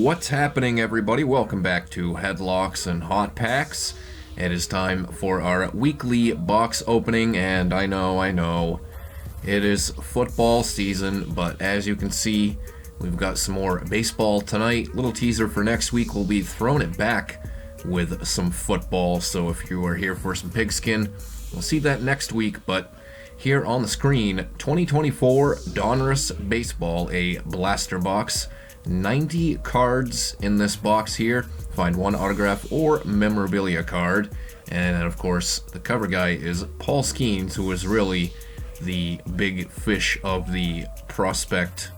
What's happening, everybody? Welcome back to Headlocks and Hot Packs. It is time for our weekly box opening, and I know, it is football season, but as you can see, we've got some more baseball tonight. Little teaser for next week, we'll be throwing it back with some football, so if you are here for some pigskin, we'll see that next week, but here on the screen, 2024 Donruss Baseball, a blaster box. 90 cards in this box here. Find one autograph or memorabilia card. And of course, the cover guy is Paul Skenes, who is really the big fish of the prospect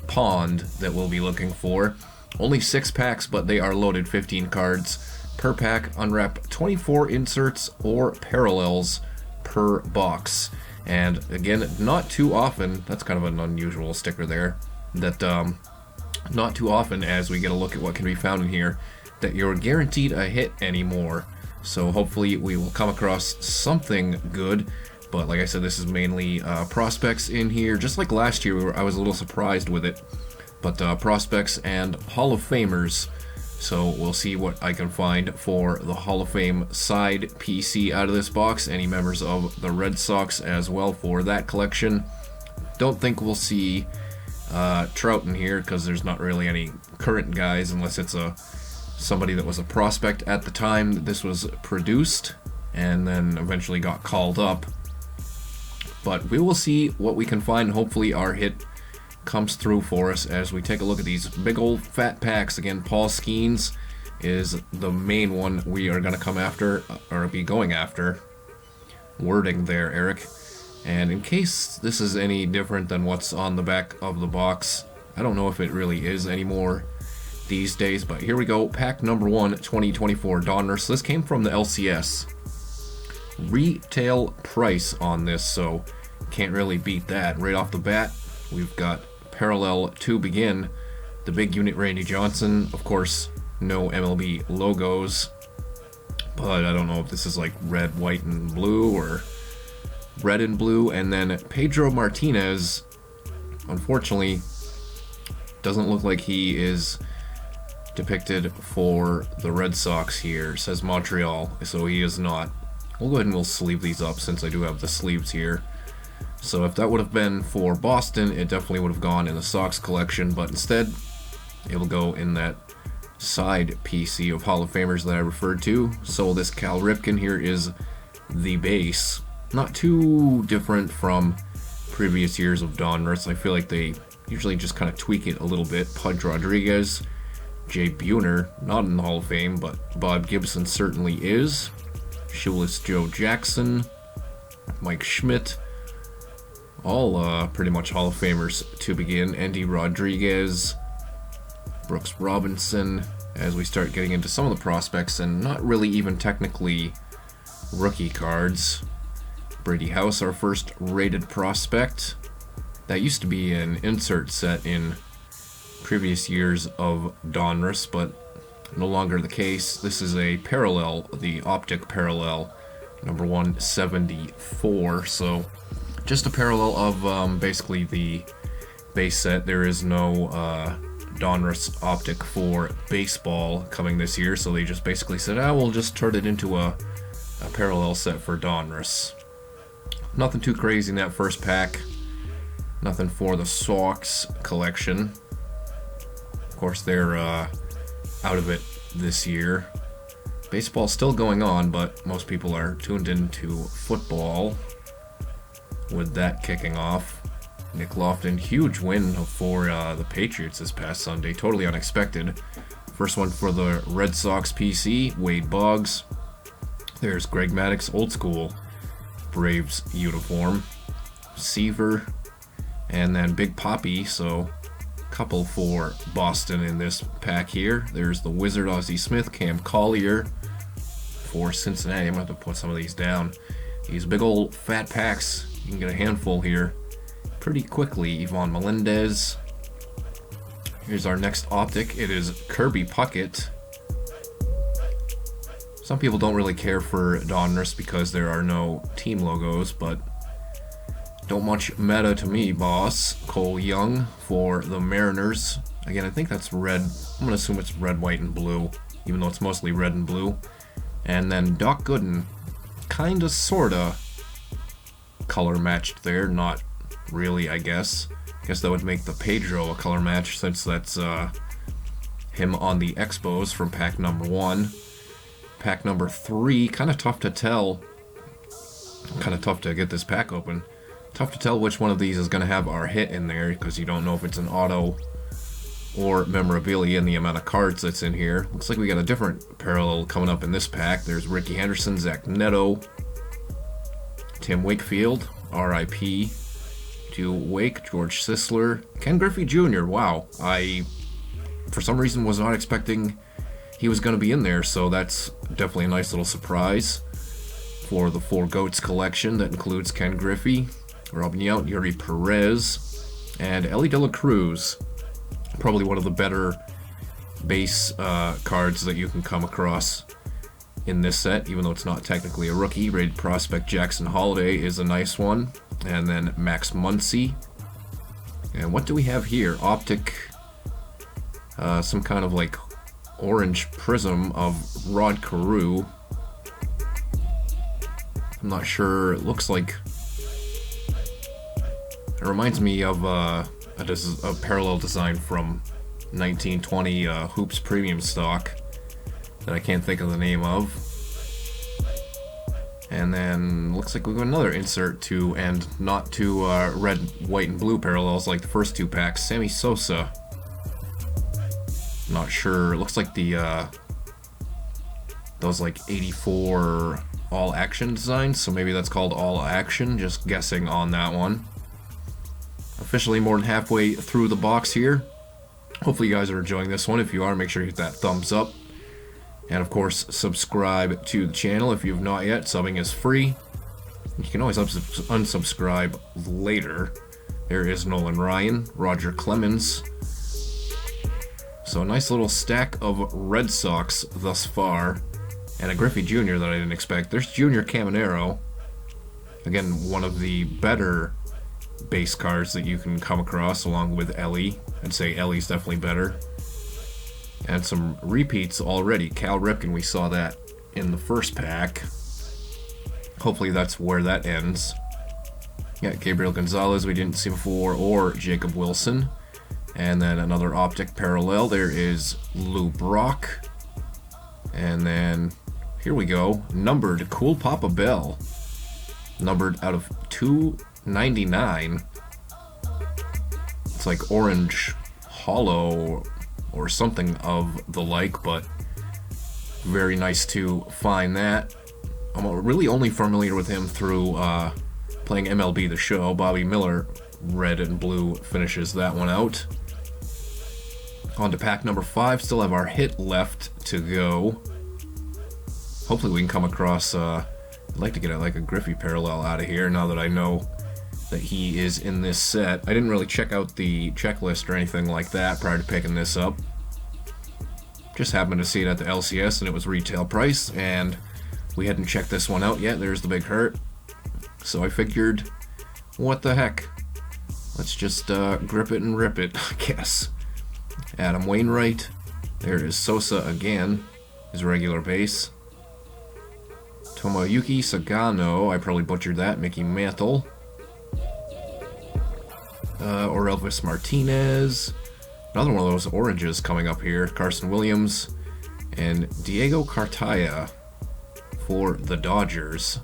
pond that we'll be looking for. Only 6 packs, but they are loaded 15 cards per pack. Unwrap 24 inserts or parallels per box. And again, not too often, that's kind of an unusual sticker there, that not too often as we get a look at what can be found in here that you're guaranteed a hit anymore. So hopefully we will come across something good. But like I said, this is mainly prospects in here. Just like last year, I was a little surprised with it. But prospects and Hall of Famers. So we'll see what I can find for the Hall of Fame side PC out of this box. Any members of the Red Sox as well for that collection. Don't think we'll see Trout in here because there's not really any current guys unless it's somebody that was a prospect at the time that this was produced and then eventually got called up. But we will see what we can find. Hopefully our hit comes through for us as we take a look at these big old fat packs. Again, Paul Skenes is the main one we are going to come after, or be going after. Wording there, Eric. And in case this is any different than what's on the back of the box, I don't know if it really is anymore these days, but here we go. Pack number 1, 2024 Donruss. This came from the LCS. Retail price on this, so can't really beat that. Right off the bat, we've got parallel to begin. The big unit Randy Johnson. Of course, no MLB logos, but I don't know if this is like red, white, and blue, or red and blue. And then Pedro Martinez, unfortunately, doesn't look like he is depicted for the Red Sox here. It says Montreal, so he is not. We'll go ahead and we'll sleeve these up since I do have the sleeves here. So if that would have been for Boston, it definitely would have gone in the Sox collection, but instead it will go in that side PC of Hall of Famers that I referred to. So this Cal Ripken here is the base. Not too different from previous years of Donruss. I feel like they usually just kind of tweak it a little bit. Pudge Rodriguez, Jay Buhner, not in the Hall of Fame, but Bob Gibson certainly is. Shoeless Joe Jackson, Mike Schmidt, all pretty much Hall of Famers to begin. Andy Rodriguez, Brooks Robinson, as we start getting into some of the prospects and not really even technically rookie cards. Brady House, our first rated prospect. That used to be an insert set in previous years of Donruss, but no longer the case. This is a parallel, the optic parallel, number 174. So just a parallel of basically the base set. There is no Donruss optic for baseball coming this year, so they just basically said, we'll just turn it into a parallel set for Donruss. Nothing too crazy in that first pack. Nothing for the Sox collection. Of course, they're out of it this year. Baseball's still going on, but most people are tuned into football with that kicking off. Nick Lofton, huge win for the Patriots this past Sunday. Totally unexpected. First one for the Red Sox PC, Wade Boggs. There's Greg Maddux, old school Braves uniform. Seaver, and then Big Poppy, so couple for Boston in this pack here. There's the Wizard Ozzie Smith, Cam Collier for Cincinnati. I'm going to have to put some of these down. These big old fat packs, you can get a handful here pretty quickly. Yvonne Melendez. Here's our next optic. It is Kirby Puckett. Some people don't really care for Donruss because there are no team logos, but don't much matter to me, boss. Cole Young for the Mariners. Again, I think that's red. I'm gonna assume it's red, white, and blue, even though it's mostly red and blue. And then Doc Gooden, kinda, sorta color matched there. Not really, I guess. I guess that would make the Pedro a color match, since that's him on the Expos from pack number 1. Pack number 3, kind of tough to tell. Kind of tough to get this pack open. Tough to tell which one of these is going to have our hit in there, because you don't know if it's an auto or memorabilia in the amount of cards that's in here. Looks like we got a different parallel coming up in this pack. There's Ricky Henderson, Zach Neto, Tim Wakefield, R.I.P. to Wake, George Sisler, Ken Griffey Jr. Wow, I, for some reason, was not expecting he was going to be in there, so that's definitely a nice little surprise for the Four Goats collection. That includes Ken Griffey, Robin Yount, Yuri Perez, and Ellie De La Cruz. Probably one of the better base cards that you can come across in this set, even though it's not technically a rookie. Rated Prospect Jackson Holiday is a nice one. And then Max Muncy. And what do we have here? Optic, some kind of like orange prism of Rod Carew. I'm not sure. It looks like, it reminds me of a parallel design from 1920 Hoops Premium stock that I can't think of the name of. And then looks like we've got another insert to, and not to red, white, and blue parallels like the first two packs. Sammy Sosa. Not sure. It looks like the those like 84 all action designs, so maybe that's called all action. Just guessing on that one. Officially more than halfway through the box here. Hopefully you guys are enjoying this one. If you are, make sure you hit that thumbs up. And of course, subscribe to the channel if you've not yet. Subbing is free. You can always unsubscribe later. There is Nolan Ryan, Roger Clemens. So a nice little stack of Red Sox thus far. And a Griffey Jr. that I didn't expect. There's Junior Caminero. Again, one of the better base cards that you can come across, along with Ellie. I'd say Ellie's definitely better. And some repeats already. Cal Ripken, we saw that in the first pack. Hopefully that's where that ends. Yeah, Gabriel Gonzalez we didn't see before, or Jacob Wilson. And then another optic parallel. There is Lou Brock. And then, here we go, numbered Cool Papa Bell. Numbered out of 299. It's like orange hollow or something of the like, but very nice to find that. I'm really only familiar with him through playing MLB The Show. Bobby Miller, red and blue, finishes that one out. On to pack number 5. Still have our hit left to go. Hopefully we can come across, I'd like to get like a Griffey parallel out of here now that I know that he is in this set. I didn't really check out the checklist or anything like that prior to picking this up. Just happened to see it at the LCS and it was retail price, and we hadn't checked this one out yet. There's the big hurt. So I figured, what the heck? Let's just grip it and rip it, I guess. Adam Wainwright. There is Sosa again, his regular base. Tomoyuki Sagano, I probably butchered that. Mickey Mantle. Or Elvis Martinez. Another one of those oranges coming up here. Carson Williams. And Diego Cartaya for the Dodgers.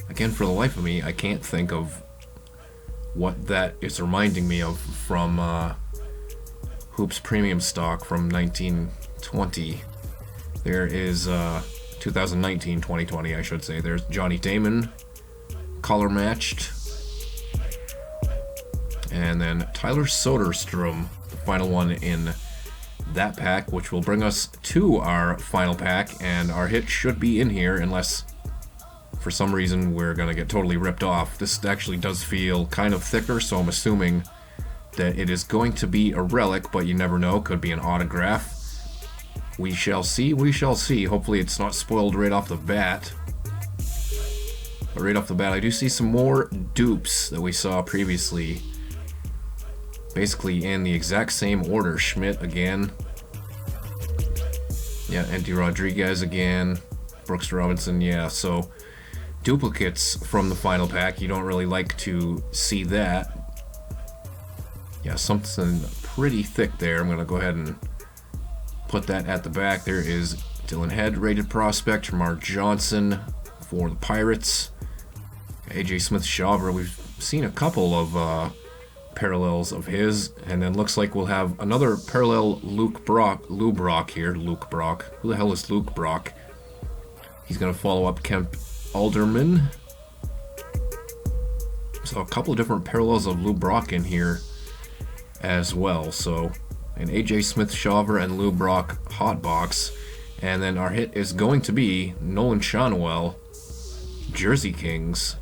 Again, for the life of me, I can't think of what that is reminding me of from Hoops Premium stock from 1920. There is 2019-2020, I should say. There's Johnny Damon, color matched. And then Tyler Soderstrom, the final one in that pack, which will bring us to our final pack, and our hit should be in here unless for some reason we're going to get totally ripped off. This actually does feel kind of thicker, so I'm assuming that it is going to be a relic, but you never know. Could be an autograph. We shall see, we shall see. Hopefully it's not spoiled right off the bat. But right off the bat, I do see some more dupes that we saw previously. basically in the exact same order. Schmidt again. Yeah, Andy Rodriguez again. Brooks Robinson, yeah, so duplicates from the final pack. You don't really like to see that. Yeah, something pretty thick there. I'm going to go ahead and put that at the back. There is Dylan Head, rated prospect. Jamar Johnson for the Pirates. AJ Smith-Shawver, we've seen a couple of parallels of his, and then looks like we'll have another parallel Lou Brock here. Luke Brock. Who the hell is Luke Brock? He's going to follow up Kemp Alderman. So a couple of different parallels of Lou Brock in here as well. So an AJ Smith-Shawver and Lou Brock hot box. And then our hit is going to be Nolan Schanuel, Jersey Kings.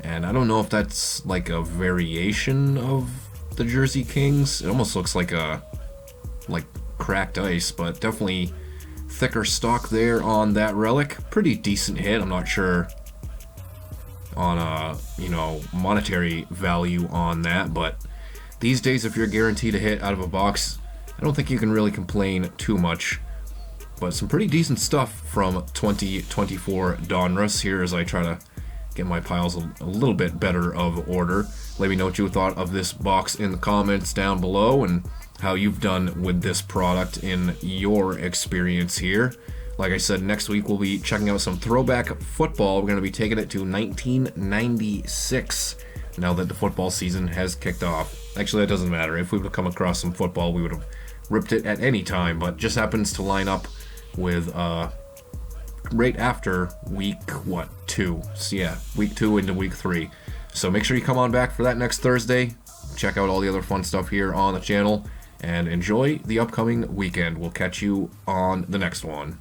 And I don't know if that's like a variation of the Jersey Kings. It almost looks like cracked ice, but definitely thicker stock there on that relic. Pretty decent hit. I'm not sure on monetary value on that, but these days if you're guaranteed a hit out of a box, I don't think you can really complain too much. But some pretty decent stuff from 2024 Donruss here as I try to get my piles a little bit better of order. Let me know what you thought of this box in the comments down below and how you've done with this product in your experience here. Like I said, next week we'll be checking out some throwback football. We're going to be taking it to 1996 now that the football season has kicked off. Actually, that doesn't matter. If we would have come across some football, we would have ripped it at any time, but just happens to line up with right after week 2. So yeah, week 2 into week 3. So make sure you come on back for that next Thursday. Check out all the other fun stuff here on the channel and enjoy the upcoming weekend. We'll catch you on the next one.